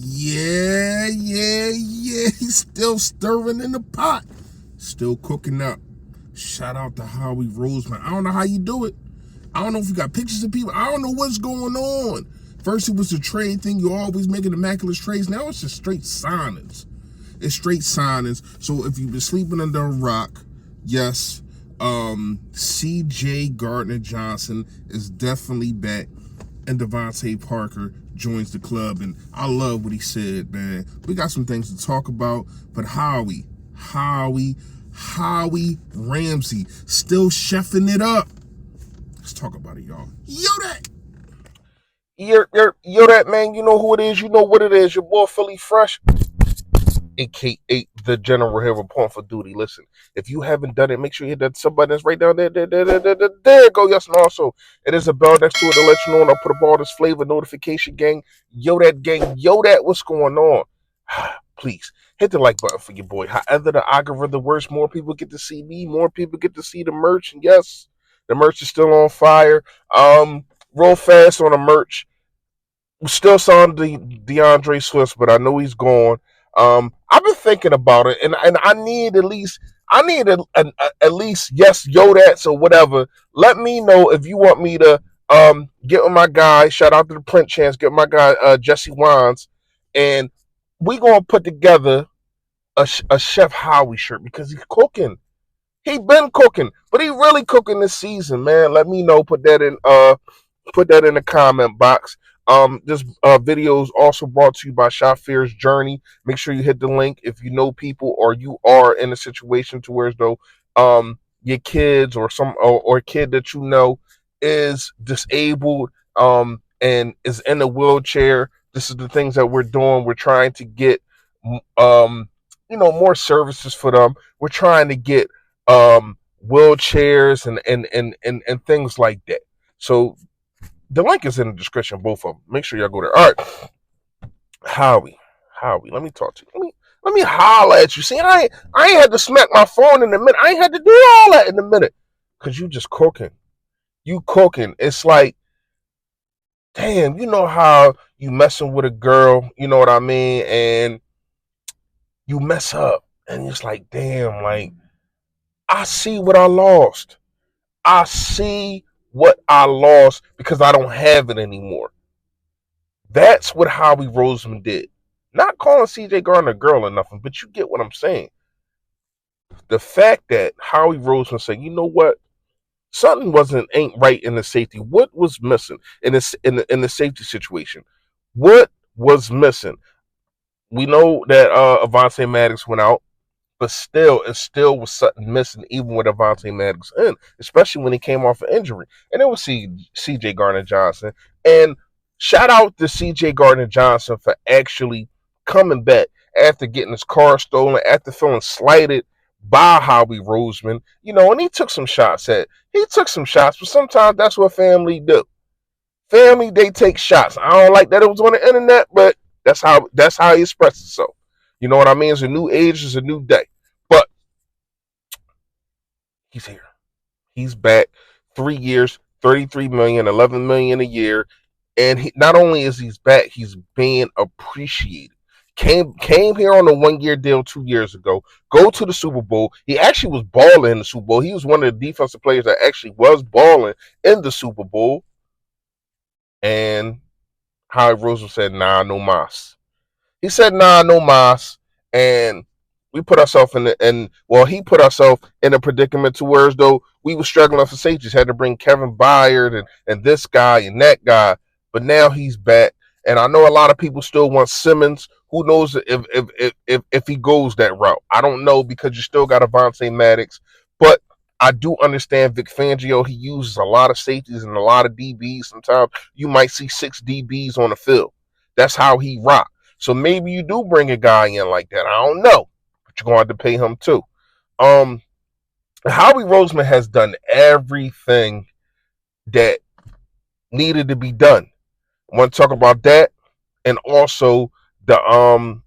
Yeah. He's still stirring in the pot. Still cooking up. Shout out to Howie Roseman. I don't know how you do it. I don't know if you got pictures of people. I don't know what's going on. First it was the trade thing. You're always making immaculate trades. Now it's just straight signings. It's straight signings. So if you've been sleeping under a rock, yes, CJ Gardner-Johnson is definitely back, and Devante Parker joins the club. And I love what he said, man. We got some things to talk about, but Howie Ramsey still chefing it up. Let's talk about it, y'all. Yo, that. Yo, that man, you know who it is, you know what it is. Your boy Philly Fresh, aka the General here reporting for duty. Listen, if you haven't done it, make sure you hit that sub button that's right down there. There go. Yes, and also it is a bell next to it to let you know when I put up all this flavor notification gang. Yo, that gang. Yo, that. What's going on? Please hit the like button for your boy. However, the algorithm works, more people get to see me, more people get to see the merch. And yes, the merch is still on fire. Real fast on the merch. We still saw the DeAndre Swift, but I know he's gone. I've been thinking about it, and I need at least yes, yo that, so whatever. Let me know if you want me to get with my guy. Shout out to the print chance. Get with my guy Jesse Wines, and we gonna put together a Chef Howie shirt because he's cooking. He been cooking, but he really cooking this season, man. Let me know. Put that in the comment box. This video is also brought to you by Shafirs Journey. Make sure you hit the link if you know people or you are in a situation to where as though your kids or a kid that you know is disabled and is in a wheelchair. This is the things that we're doing. We're trying to get more services for them. We're trying to get wheelchairs and things like that. So the link is in the description, both of them. Make sure y'all go there. All right, Howie, let me talk to you. Let me holler at you. See, I ain't had to smack my phone in a minute. I ain't had to do all that in a minute, cause you just cooking. You cooking. It's like, damn, you know how you messing with a girl, you know what I mean, and you mess up, and it's like, damn, like I see what I lost. I see what I lost because I don't have it anymore. That's what Howie Roseman did. Not calling CJ Gardner a girl or nothing, but you get what I'm saying. The fact that Howie Roseman said, you know what? Something ain't right in the safety. What was missing in the safety situation? What was missing? We know that Avonte Maddox went out, but it still was something missing even with Devante Maddox in, especially when he came off an injury. And it was CJ Gardner-Johnson. And shout out to CJ Gardner-Johnson for actually coming back after getting his car stolen, after feeling slighted by Howie Roseman. And he took some shots, but sometimes that's what family do. Family, they take shots. I don't like that it was on the internet, but that's how he expressed himself. You know what I mean? It's a new age, it's a new day. But he's here. He's back. 3 years, 33 million, 11 million a year. And not only is he's back, he's being appreciated. Came here on a 1-year deal 2 years ago. Go to the Super Bowl. He actually was balling in the Super Bowl. He was one of the defensive players that actually was balling in the Super Bowl. And Howie Roseman said, nah, no mas. He said, nah, no mas. And we put ourselves he put ourselves in a predicament to where as though we were struggling for safeties, had to bring Kevin Byard and this guy and that guy. But now he's back. And I know a lot of people still want Simmons. Who knows if he goes that route? I don't know, because you still got Avonte Maddox. But I do understand Vic Fangio. He uses a lot of safeties and a lot of DBs. Sometimes you might see 6 DBs on the field. That's how he rock. So maybe you do bring a guy in like that. I don't know, but you're going to have to pay him too. Howie Roseman has done everything that needed to be done. I want to talk about that, and also the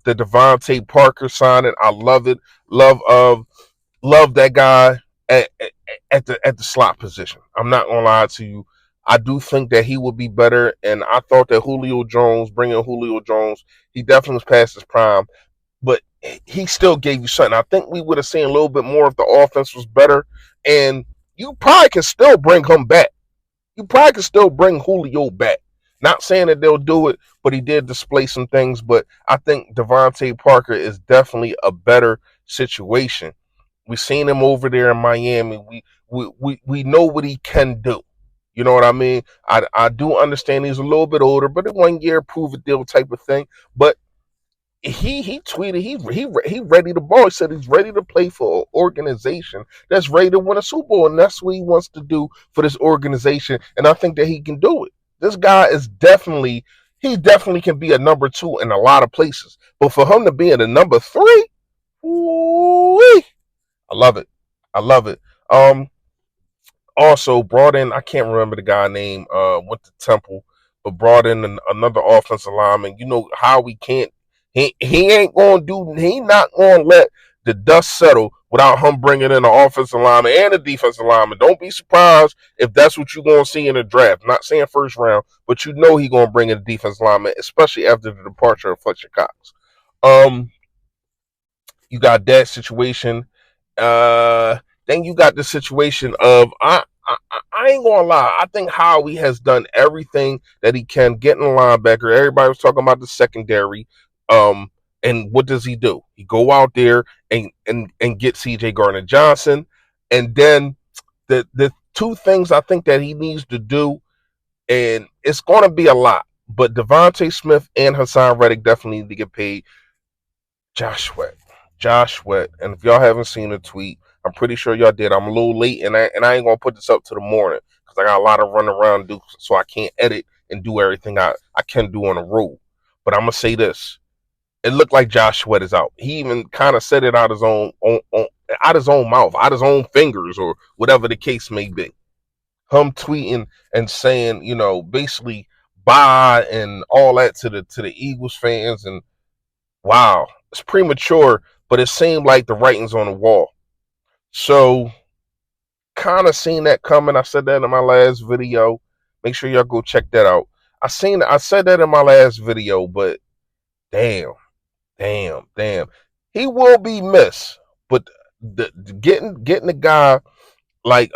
Devante Parker signing. I love it. Love that guy at the slot position. I'm not gonna lie to you. I do think that he would be better, and I thought that bringing Julio Jones, he definitely was past his prime, but he still gave you something. I think we would have seen a little bit more if the offense was better, and you probably can still bring him back. You probably can still bring Julio back. Not saying that they'll do it, but he did display some things. But I think Devante Parker is definitely a better situation. We've seen him over there in Miami. We know what he can do. You know what I mean? I do understand he's a little bit older, but a 1 year prove a deal type of thing. But he tweeted he ready to ball. He said he's ready to play for an organization that's ready to win a Super Bowl, and that's what he wants to do for this organization. And I think that he can do it. This guy is he definitely can be a number 2 in a lot of places. But for him to be in a number 3, ooh-wee, I love it. I love it. Also brought in, I can't remember the guy name, went to Temple, but brought in another offensive lineman. You know how we can't, he ain't going to do, he not going to let the dust settle without him bringing in an offensive lineman and a defensive lineman. Don't be surprised if that's what you're going to see in the draft. Not saying first round, but you know he's going to bring in a defensive lineman, especially after the departure of Fletcher Cox. You got that situation. Then you got the situation of I ain't gonna lie. I think Howie has done everything that he can getting a linebacker. Everybody was talking about the secondary. And what does he do? He go out there and get CJ Gardner-Johnson. And then the two things I think that he needs to do, and it's gonna be a lot, but Devontae Smith and Hassan Reddick definitely need to get paid. Josh Sweat. And if y'all haven't seen the tweet, I'm pretty sure y'all did. I'm a little late, and I ain't gonna put this up to the morning because I got a lot of running around to do, so I can't edit and do everything I can do on the road. But I'm gonna say this: it looked like Josh Sweat is out. He even kind of said it out his own mouth, out his own fingers, or whatever the case may be. Him tweeting and saying, basically bye and all that to the Eagles fans, and wow, it's premature, but it seemed like the writing's on the wall. So, kind of seen that coming. I said that in my last video. Make sure y'all go check that out. I said that in my last video, but damn. He will be missed. But getting the guy like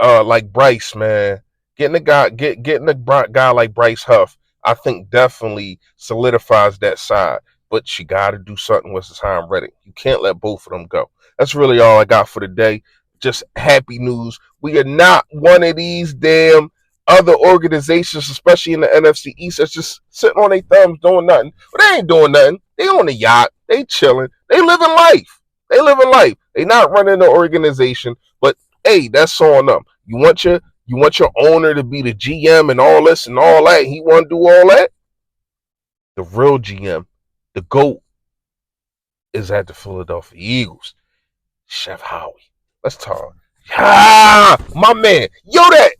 Bryce, man, getting a guy like Bryce Huff, I think definitely solidifies that side. But you got to do something with Hassan Reddick. You can't let both of them go. That's really all I got for today. Just happy news. We are not one of these damn other organizations, especially in the NFC East, that's just sitting on their thumbs doing nothing. But they ain't doing nothing. They on the yacht. They chilling. They living life. They not running the organization. But hey, that's on them. You want your owner to be the GM and all this and all that. He want to do all that. The real GM, the GOAT, is at the Philadelphia Eagles. Chef Howie. Let's talk. Ah, my man. Yo, that